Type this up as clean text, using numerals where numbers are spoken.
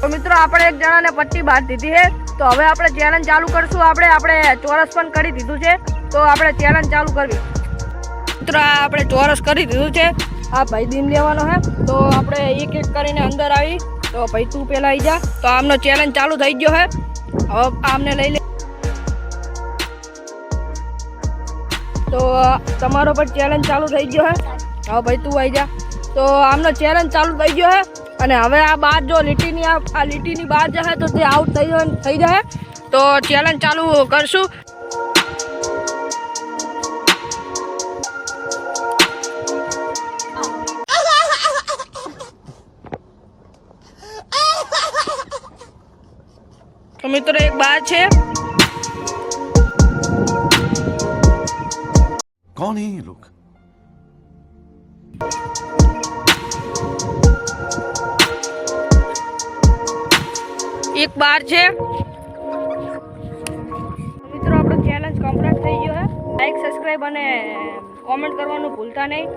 તો મિત્રો આપણે એક જણાને પટ્ટી બાંધી દીધી છે, તો હવે આપણે ચેલેન્જ ચાલુ કરશું। આપણે ચોરસ પણ કરી દીધું છે, તો આપણે ચેલેન્જ ચાલુ કરવી। મિત્રો આપણે ચોરસ કરી દીધું છે, આ ભાઈ દીમ લેવાનો છે, તો આપણે એક એક કરીને અંદર આવી। તો ભાઈ તું પહેલા આવી જા। તો આમનો ચેલેન્જ ચાલુ થઈ ગયો છે, હવે આમને લઈ લે। તો તમારો પણ ચેલેન્જ ચાલુ થઈ ગયો છે, હવે ભાઈ તું આવી જા। તો આમનો ચેલેન્જ ચાલુ થઈ ગયો છે, અને હવે આ બાર જો લીટીની આ લીટીની બહાર જશે તો તે આઉટ થઈ જાય। તો ચેલેન્જ ચાલુ કરશું। તો મિત્રો એક બાર છે, कौन है ये लोग? એક બાર છે। મિત્રો આપણો ચેલેન્જ કમ્પ્લીટ થઈ ગયો છે। લાઈક, સબસ્ક્રાઇબ અને કોમેન્ટ કરવાનું ભૂલતા નહીં।